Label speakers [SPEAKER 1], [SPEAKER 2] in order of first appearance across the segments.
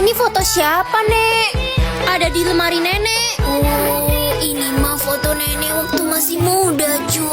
[SPEAKER 1] Ini foto siapa, Nek? Ada di lemari nenek. Oh, ini mah foto nenek waktu masih muda, Cu.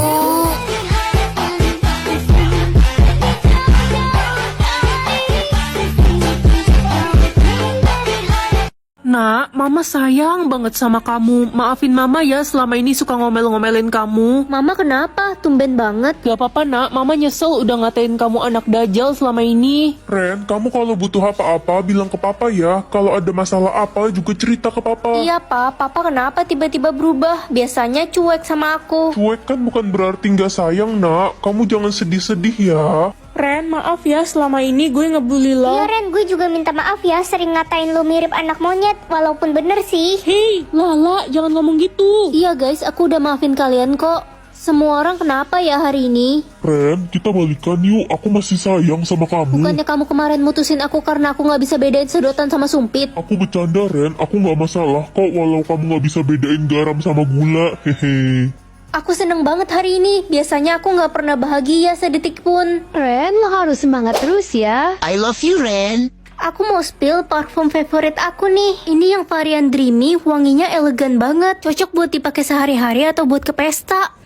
[SPEAKER 2] Nak, Mama sayang banget sama kamu. Maafin Mama ya selama ini suka ngomel-ngomelin kamu.
[SPEAKER 1] Mama kenapa? Tumben banget.
[SPEAKER 2] Gak apa-apa nak, Mama nyesel udah ngatain kamu anak dajal selama ini.
[SPEAKER 3] Ren, kamu kalau butuh apa-apa bilang ke papa ya. Kalau ada masalah apa juga cerita ke papa.
[SPEAKER 1] Iya, Pak. Papa kenapa tiba-tiba berubah? Biasanya cuek sama aku.
[SPEAKER 3] Cuek kan bukan berarti nggak sayang nak. Kamu jangan sedih-sedih ya.
[SPEAKER 2] Ren, maaf ya selama ini gue ngebully lo.
[SPEAKER 4] Iya Ren, gue juga minta maaf ya sering ngatain lo mirip anak monyet. Walaupun bener sih.
[SPEAKER 2] Hei, Lala, jangan ngomong gitu.
[SPEAKER 1] Iya guys, aku udah maafin kalian kok. Semua orang kenapa ya hari ini?
[SPEAKER 3] Ren, kita balikan yuk. Aku masih sayang sama kamu.
[SPEAKER 1] Bukannya kamu kemarin mutusin aku karena aku gak bisa bedain sedotan sama sumpit?
[SPEAKER 3] Aku bercanda Ren, aku nggak masalah kok walau kamu nggak bisa bedain garam sama gula. Hehe.
[SPEAKER 1] Aku seneng banget hari ini. Biasanya aku gak pernah bahagia sedetik pun.
[SPEAKER 5] Ren, lo harus semangat terus ya.
[SPEAKER 6] I love you, Ren.
[SPEAKER 1] Aku mau spill parfum favorit aku nih. Ini yang varian dreamy, wanginya elegan banget. Cocok buat dipakai sehari-hari atau buat ke pesta.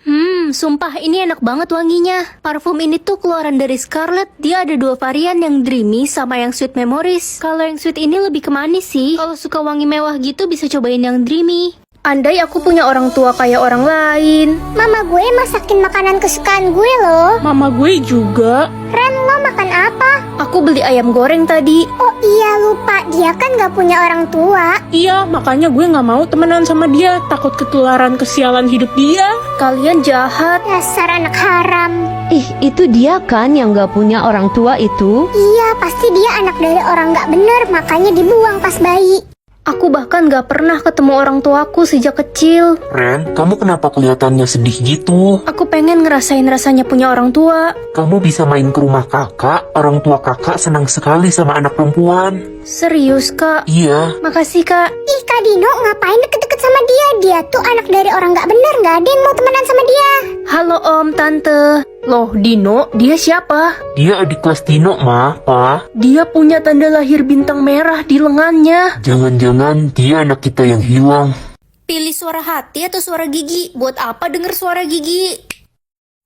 [SPEAKER 1] Sumpah ini enak banget wanginya. Parfum ini tuh keluaran dari Scarlett. Dia ada 2 varian, yang dreamy sama yang sweet memories. Kalau yang sweet ini lebih ke manis sih. Kalau suka wangi mewah gitu bisa cobain yang dreamy. Andai aku punya orang tua kayak orang lain.
[SPEAKER 4] Mama gue masakin makanan kesukaan gue loh.
[SPEAKER 2] Mama gue juga.
[SPEAKER 4] Ren, lo makan apa?
[SPEAKER 1] Aku beli ayam goreng tadi.
[SPEAKER 4] Oh iya lupa, dia kan gak punya orang tua.
[SPEAKER 2] Iya, makanya gue gak mau temenan sama dia. Takut ketularan kesialan hidup dia.
[SPEAKER 1] Kalian jahat.
[SPEAKER 4] Dasar anak haram.
[SPEAKER 5] Ih, itu dia kan yang gak punya orang tua itu?
[SPEAKER 4] Iya, pasti dia anak dari orang gak bener, makanya dibuang pas bayi.
[SPEAKER 1] Aku bahkan gak pernah ketemu orang tuaku sejak kecil.
[SPEAKER 6] Ren, kamu kenapa kelihatannya sedih gitu?
[SPEAKER 1] Aku pengen ngerasain rasanya punya orang tua.
[SPEAKER 6] Kamu bisa main ke rumah kakak. Orang tua kakak senang sekali sama anak perempuan.
[SPEAKER 1] Serius, Kak?
[SPEAKER 6] Iya.
[SPEAKER 1] Makasih, Kak.
[SPEAKER 4] Ih, Kak Dino ngapain deket-deket sama dia? Dia tuh anak dari orang gak bener, gak ada yang mau temenan sama dia.
[SPEAKER 1] Halo Om, Tante. Loh, Dino, dia siapa?
[SPEAKER 6] Dia adik kelas Dino, Ma, Pa.
[SPEAKER 1] Dia punya tanda lahir bintang merah di lengannya.
[SPEAKER 6] Jangan-jangan dia anak kita yang hilang.
[SPEAKER 1] Pilih suara hati atau suara gigi? Buat apa denger suara gigi?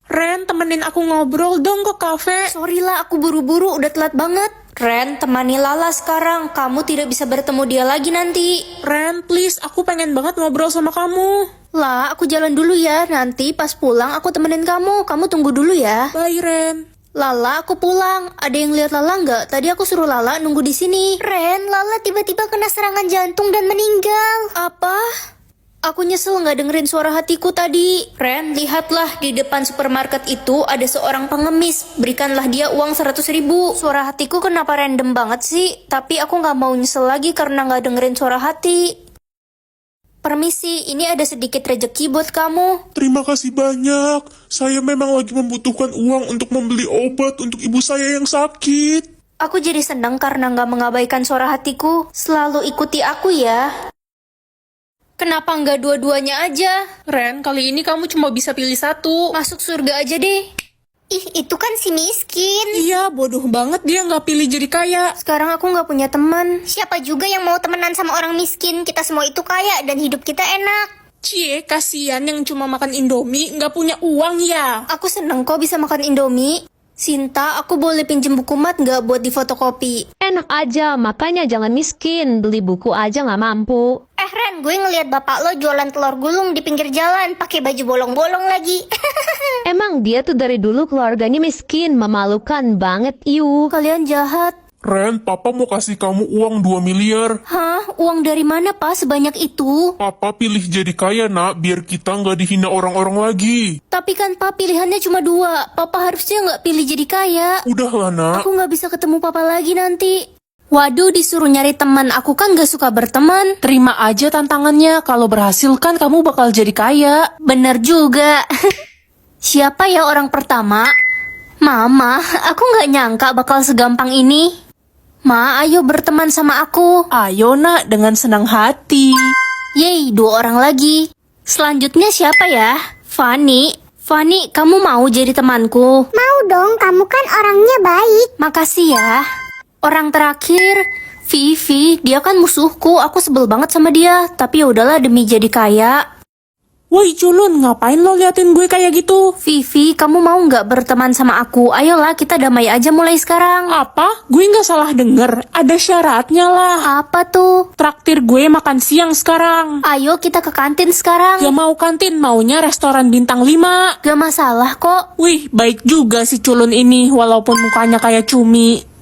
[SPEAKER 2] Ren, temenin aku ngobrol dong ke kafe.
[SPEAKER 1] Sorry lah, aku buru-buru, udah telat banget. Ren, temani Lala sekarang. Kamu tidak bisa bertemu dia lagi nanti.
[SPEAKER 2] Ren, please, aku pengen banget ngobrol sama kamu.
[SPEAKER 1] Lah, aku jalan dulu ya. Nanti pas pulang aku temenin kamu. Kamu tunggu dulu ya.
[SPEAKER 2] Bye, Ren.
[SPEAKER 1] Lala, aku pulang. Ada yang lihat Lala nggak? Tadi aku suruh Lala nunggu di sini.
[SPEAKER 4] Ren, Lala tiba-tiba kena serangan jantung dan meninggal.
[SPEAKER 1] Apa? Aku nyesel nggak dengerin suara hatiku tadi. Ren, lihatlah di depan supermarket itu ada seorang pengemis. Berikanlah dia uang 100.000. Suara hatiku kenapa random banget sih? Tapi aku nggak mau nyesel lagi karena nggak dengerin suara hati. Permisi, ini ada sedikit rejeki buat kamu.
[SPEAKER 3] Terima kasih banyak. Saya memang lagi membutuhkan uang untuk membeli obat untuk ibu saya yang sakit.
[SPEAKER 1] Aku jadi senang karena nggak mengabaikan suara hatiku. Selalu ikuti aku ya. Kenapa nggak dua-duanya aja?
[SPEAKER 2] Ren, kali ini kamu cuma bisa pilih satu.
[SPEAKER 1] Masuk surga aja deh.
[SPEAKER 4] Ih, itu kan si miskin.
[SPEAKER 2] Iya, bodoh banget dia nggak pilih jadi kaya.
[SPEAKER 1] Sekarang aku nggak punya teman.
[SPEAKER 4] Siapa juga yang mau temenan sama orang miskin? Kita semua itu kaya dan hidup kita enak.
[SPEAKER 2] Cie, kasihan yang cuma makan Indomie, nggak punya uang ya.
[SPEAKER 1] Aku seneng kok bisa makan Indomie. Sinta, aku boleh pinjem buku mat nggak buat difotokopi?
[SPEAKER 5] Enak aja, makanya jangan miskin. Beli buku aja nggak mampu.
[SPEAKER 4] Ren, gue ngeliat bapak lo jualan telur gulung di pinggir jalan, pakai baju bolong-bolong lagi.
[SPEAKER 5] Emang dia tuh dari dulu keluarganya miskin, memalukan banget, iu.
[SPEAKER 1] Kalian jahat.
[SPEAKER 3] Ren, papa mau kasih kamu uang 2 miliar.
[SPEAKER 1] Hah? Uang dari mana, Pak? Sebanyak itu?
[SPEAKER 3] Papa pilih jadi kaya nak, biar kita nggak dihina orang-orang lagi.
[SPEAKER 1] Tapi kan, Pak, pilihannya cuma 2. Papa harusnya nggak pilih jadi kaya.
[SPEAKER 3] Udahlah nak.
[SPEAKER 1] Aku nggak bisa ketemu Papa lagi nanti. Waduh, disuruh nyari teman. Aku kan gak suka berteman.
[SPEAKER 2] Terima aja tantangannya, kalau berhasil kan kamu bakal jadi kaya.
[SPEAKER 1] Bener juga. Siapa ya orang pertama? Mama, aku gak nyangka bakal segampang ini. Ma, ayo berteman sama aku.
[SPEAKER 2] Ayo nak, dengan senang hati.
[SPEAKER 1] Yeay, 2 orang lagi. Selanjutnya siapa ya? Fanny. Fanny, kamu mau jadi temanku?
[SPEAKER 4] Mau dong, kamu kan orangnya baik.
[SPEAKER 1] Makasih ya. Orang terakhir, Vivi, dia kan musuhku. Aku sebel banget sama dia. Tapi ya udahlah demi jadi kaya.
[SPEAKER 2] Woi culun, ngapain lo liatin gue kayak gitu?
[SPEAKER 1] Vivi, kamu mau nggak berteman sama aku? Ayolah, kita damai aja mulai sekarang.
[SPEAKER 2] Apa? Gue nggak salah denger. Ada syaratnya lah.
[SPEAKER 1] Apa tuh?
[SPEAKER 2] Traktir gue makan siang sekarang.
[SPEAKER 1] Ayo kita ke kantin sekarang.
[SPEAKER 2] Gak mau kantin, maunya restoran bintang 5.
[SPEAKER 1] Gak masalah kok.
[SPEAKER 2] Wih, baik juga si culun ini, walaupun mukanya kayak cumi.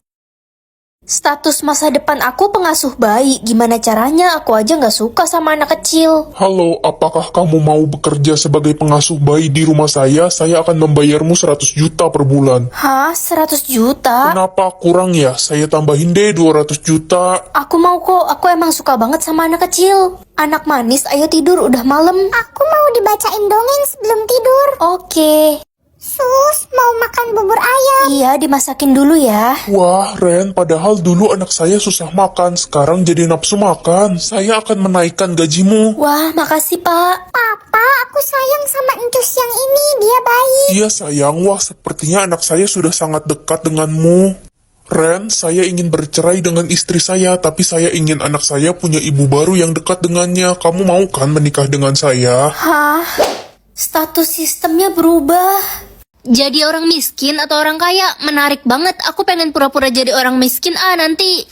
[SPEAKER 1] Status masa depan aku pengasuh bayi. Gimana caranya? Aku aja nggak suka sama anak kecil.
[SPEAKER 3] Halo, apakah kamu mau bekerja sebagai pengasuh bayi di rumah saya? Saya akan membayarmu 100 juta per bulan.
[SPEAKER 1] Hah? 100 juta?
[SPEAKER 3] Kenapa kurang ya? Saya tambahin deh 200 juta.
[SPEAKER 1] Aku mau kok. Aku emang suka banget sama anak kecil. Anak manis, ayo tidur. Udah malam.
[SPEAKER 4] Aku mau dibacain dongeng sebelum tidur.
[SPEAKER 1] Oke.
[SPEAKER 4] Sus, mau makan bubur ayam.
[SPEAKER 1] Iya, dimasakin dulu ya.
[SPEAKER 3] Wah, Ren, padahal dulu anak saya susah makan, sekarang jadi nafsu makan. Saya akan menaikkan gajimu.
[SPEAKER 1] Wah, makasih Pak.
[SPEAKER 4] Papa, aku sayang sama encus yang ini. Dia baik.
[SPEAKER 3] Iya sayang, wah sepertinya anak saya sudah sangat dekat denganmu. Ren, saya ingin bercerai dengan istri saya, tapi saya ingin anak saya punya ibu baru yang dekat dengannya. Kamu mau kan menikah dengan saya?
[SPEAKER 1] Hah? Status sistemnya berubah. Jadi orang miskin atau orang kaya? Menarik banget. Aku pengen pura-pura jadi orang miskin nanti.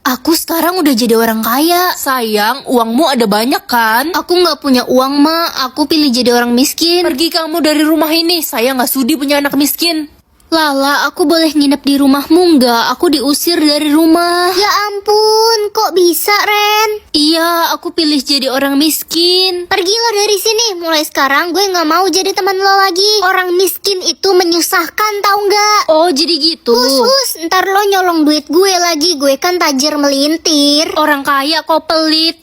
[SPEAKER 1] Aku sekarang udah jadi orang kaya.
[SPEAKER 2] Sayang, uangmu ada banyak kan?
[SPEAKER 1] Aku nggak punya uang, Ma. Aku pilih jadi orang miskin.
[SPEAKER 2] Pergi kamu dari rumah ini, saya nggak sudi punya anak miskin.
[SPEAKER 1] Lala, aku boleh nginep di rumahmu nggak? Aku diusir dari rumah.
[SPEAKER 4] Ya ampun, kok bisa, Ren?
[SPEAKER 1] Iya, aku pilih jadi orang miskin.
[SPEAKER 4] Pergilah dari sini. Mulai sekarang gue nggak mau jadi teman lo lagi. Orang miskin itu menyusahkan, tau nggak?
[SPEAKER 1] Oh, jadi gitu.
[SPEAKER 4] Khusus, ntar lo nyolong duit gue lagi. Gue kan tajir melintir.
[SPEAKER 1] Orang kaya kok pelit.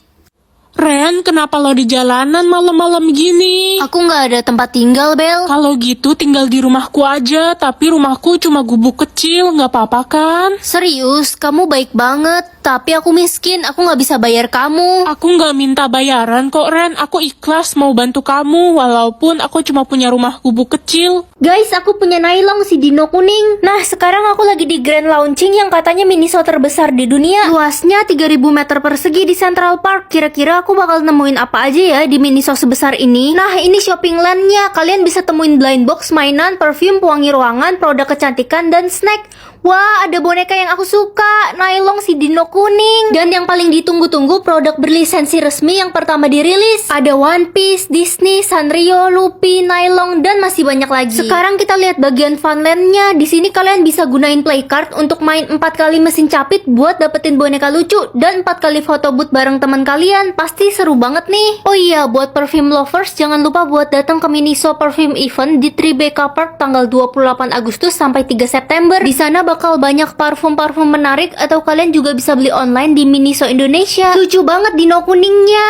[SPEAKER 2] Ren, kenapa lo di jalanan malam-malam gini?
[SPEAKER 1] Aku nggak ada tempat tinggal, Bel.
[SPEAKER 2] Kalau gitu tinggal di rumahku aja, tapi rumahku cuma gubuk kecil, nggak apa-apa kan?
[SPEAKER 1] Serius, kamu baik banget. Tapi aku miskin, aku nggak bisa bayar kamu.
[SPEAKER 2] Aku nggak minta bayaran kok Ren, aku ikhlas mau bantu kamu, walaupun aku cuma punya rumah gubuk kecil.
[SPEAKER 1] Guys, aku punya nylon si dino kuning. Nah, sekarang aku lagi di grand launching yang katanya miniso terbesar di dunia. Luasnya 3000 meter persegi di Central Park. Kira-kira aku bakal nemuin apa aja ya di miniso sebesar ini. Nah, ini shopping landnya. Kalian bisa temuin blind box, mainan, perfume, pewangi ruangan, produk kecantikan, dan snack. Wah, ada boneka yang aku suka, nylon si dino kuning. Dan yang paling ditunggu-tunggu produk berlisensi resmi yang pertama dirilis. Ada One Piece, Disney, Sanrio, Luffy, nylon, dan masih banyak lagi. Sekarang kita lihat bagian funlandnya. Di sini kalian bisa gunain play card untuk main 4 kali mesin capit buat dapetin boneka lucu dan 4 kali foto booth bareng teman kalian. Pasti seru banget nih. Oh iya, buat perfume lovers jangan lupa buat datang ke Miniso Perfume Event di Tribeca Park tanggal 28 Agustus sampai 3 September. Di sana bakal banyak parfum-parfum menarik atau kalian juga bisa beli online di Miniso Indonesia. Lucu banget dino kuningnya.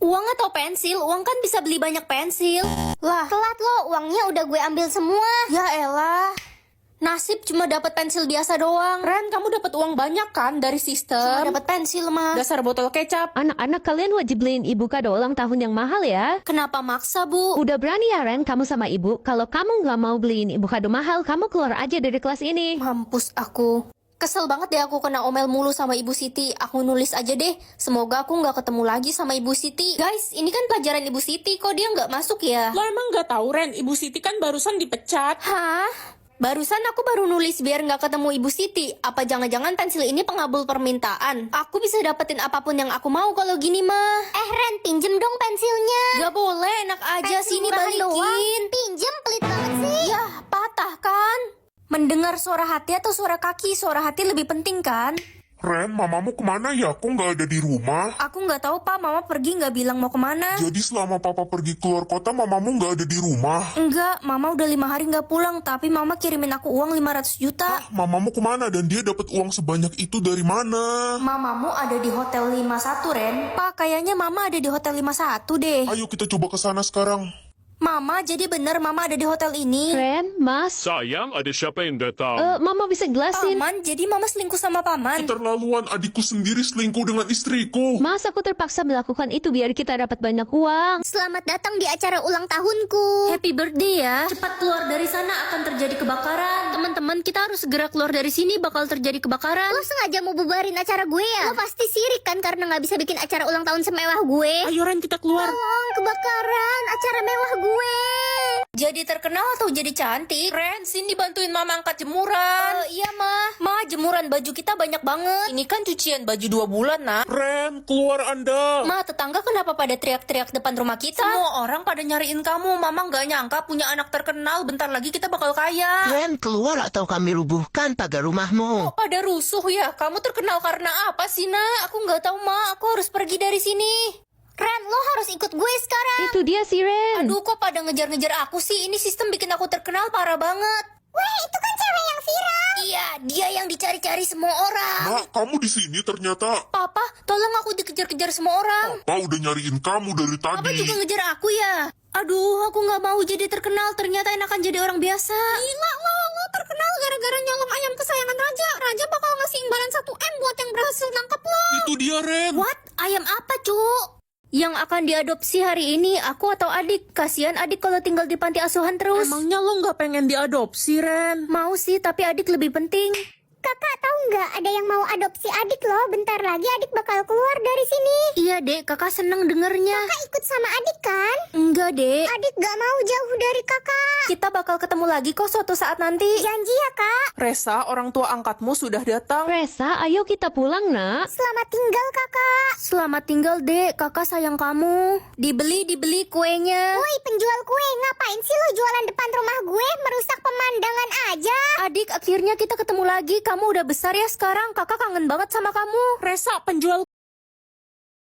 [SPEAKER 1] Uang atau pensil? Uang kan bisa beli banyak pensil. Lah,
[SPEAKER 4] Telat lo, uangnya udah gue ambil semua.
[SPEAKER 1] ya elah. Nasib cuma dapat pensil biasa doang.
[SPEAKER 2] Ren, kamu dapat uang banyak kan dari
[SPEAKER 1] Cuma
[SPEAKER 2] sistem?
[SPEAKER 1] dapat pensil mah.
[SPEAKER 2] Dasar botol kecap.
[SPEAKER 5] Anak-anak kalian wajib beliin ibu kado ulang tahun yang mahal ya.
[SPEAKER 1] Kenapa maksa, Bu?
[SPEAKER 5] Udah berani ya Ren kamu sama ibu. Kalau kamu nggak mau beliin ibu kado mahal, kamu keluar aja dari kelas ini.
[SPEAKER 1] Mampus aku. Kesel banget deh aku kena omel mulu sama Ibu Siti. Aku nulis aja deh. Semoga aku nggak ketemu lagi sama Ibu Siti. Guys, ini kan pelajaran Ibu Siti. Kok dia nggak masuk ya?
[SPEAKER 2] Lo emang nggak tahu Ren, Ibu Siti kan barusan dipecat.
[SPEAKER 1] Hah? Barusan aku baru nulis biar nggak ketemu Ibu Siti. Apa jangan-jangan pensil ini pengabul permintaan? Aku bisa dapetin apapun yang aku mau kalau gini mah.
[SPEAKER 4] Ren, pinjem dong pensilnya.
[SPEAKER 1] Gak boleh, enak aja
[SPEAKER 4] Pensil
[SPEAKER 1] sini
[SPEAKER 4] murahan
[SPEAKER 1] balikin.
[SPEAKER 4] doang. Pinjem, pelit banget sih.
[SPEAKER 1] Yah, patah kan? Mendengar suara hati atau suara kaki? Suara hati lebih penting kan?
[SPEAKER 3] Ren, mamamu kemana ya? Kok nggak ada di rumah?
[SPEAKER 1] Aku nggak tahu Pak, Mama pergi nggak bilang mau kemana.
[SPEAKER 3] Jadi selama papa pergi keluar kota, mamamu nggak ada di rumah?
[SPEAKER 1] Enggak, Mama udah 5 hari nggak pulang, tapi Mama kirimin aku uang 500 juta.
[SPEAKER 3] Mamamu kemana dan dia dapat uang sebanyak itu dari mana?
[SPEAKER 1] Mamamu ada di Hotel 51, Ren. Pak, kayaknya Mama ada di Hotel 51 deh.
[SPEAKER 3] Ayo kita coba ke sana sekarang.
[SPEAKER 1] Mama, jadi bener Mama ada di hotel ini?
[SPEAKER 5] Ren, Mas,
[SPEAKER 7] Sayang, ada siapa yang datang?
[SPEAKER 5] Mama bisa jelasin.
[SPEAKER 1] Paman, jadi Mama selingkuh sama Paman?
[SPEAKER 3] Keterlaluan, adikku sendiri selingkuh dengan istriku.
[SPEAKER 5] Mas, aku terpaksa melakukan itu biar kita dapat banyak uang.
[SPEAKER 4] Selamat datang di acara ulang tahunku.
[SPEAKER 1] Happy birthday ya. Cepat keluar dari sana, akan terjadi kebakaran. Teman-teman, kita harus segera keluar dari sini, bakal terjadi kebakaran.
[SPEAKER 4] Lo sengaja mau bubarin acara gue ya? Lo pasti sirik kan karena nggak bisa bikin acara ulang tahun semewah gue.
[SPEAKER 2] Ayo Ren, kita keluar.
[SPEAKER 4] Tolong, kebakaran acara mewah gue.
[SPEAKER 1] Jadi terkenal atau jadi cantik? Ren, sini bantuin Mama angkat jemuran. Iya, Ma, jemuran baju kita banyak banget. Ini kan cucian baju 2 bulan, Nak.
[SPEAKER 3] Ren, keluar Anda.
[SPEAKER 1] Ma, tetangga kenapa pada teriak-teriak depan rumah kita? Semua orang pada nyariin kamu. Mama nggak nyangka punya anak terkenal. Bentar lagi kita bakal kaya.
[SPEAKER 8] Ren, keluar atau kami rubuhkan pagar rumahmu.
[SPEAKER 1] Pada rusuh ya? Kamu terkenal karena apa sih, Nak? Aku nggak tahu, Ma. Aku harus pergi dari sini.
[SPEAKER 4] Ren, lo harus ikut gue sekarang.
[SPEAKER 5] Itu dia si Ren.
[SPEAKER 1] Aduh, kok pada ngejar-ngejar aku sih? Ini sistem bikin aku terkenal parah banget.
[SPEAKER 4] Weh, itu kan cewek yang viral.
[SPEAKER 1] Iya, dia yang dicari-cari semua orang.
[SPEAKER 3] Nak, kamu di sini ternyata.
[SPEAKER 1] Papa, tolong aku dikejar-kejar semua orang.
[SPEAKER 3] Papa udah nyariin kamu dari
[SPEAKER 1] Papa
[SPEAKER 3] tadi.
[SPEAKER 1] juga ngejar aku ya. Aduh, aku nggak mau jadi terkenal. Ternyata enakan jadi orang biasa. Gila lo terkenal gara-gara nyolong ayam kesayangan Raja. Raja bakal ngasih imbalan 1 M buat yang berhasil nangkep lo.
[SPEAKER 3] Itu dia, Ren.
[SPEAKER 1] What? Ayam apa, Cuk? Yang akan diadopsi hari ini, aku atau adik? Kasihan adik kalau tinggal di panti asuhan terus.
[SPEAKER 2] Emangnya lo nggak pengen diadopsi, Ren?
[SPEAKER 1] Mau sih, tapi adik lebih penting.
[SPEAKER 4] Kakak tahu nggak ada yang mau adopsi adik lo? Bentar lagi adik bakal keluar dari sini.
[SPEAKER 1] Iya, Dek. Kakak seneng dengernya.
[SPEAKER 4] Kakak ikut sama adik kan?
[SPEAKER 1] Enggak, Dek.
[SPEAKER 4] Adik gak mau jauh dari kakak.
[SPEAKER 1] Kita bakal ketemu lagi kok suatu saat nanti.
[SPEAKER 4] Janji ya kak.
[SPEAKER 2] Resa, orang tua angkatmu sudah datang.
[SPEAKER 5] Resa, ayo kita pulang, Nak.
[SPEAKER 4] Selamat tinggal kakak.
[SPEAKER 1] Selamat tinggal, Dek. Kakak sayang kamu. Dibeli kuenya.
[SPEAKER 4] Woi penjual kue, ngapain sih lo jualan depan rumah gue? Merusak pemandangan aja.
[SPEAKER 1] Adik, akhirnya kita ketemu lagi. Kamu udah besar ya sekarang. Kakak kangen banget sama kamu.
[SPEAKER 2] Resa, penjual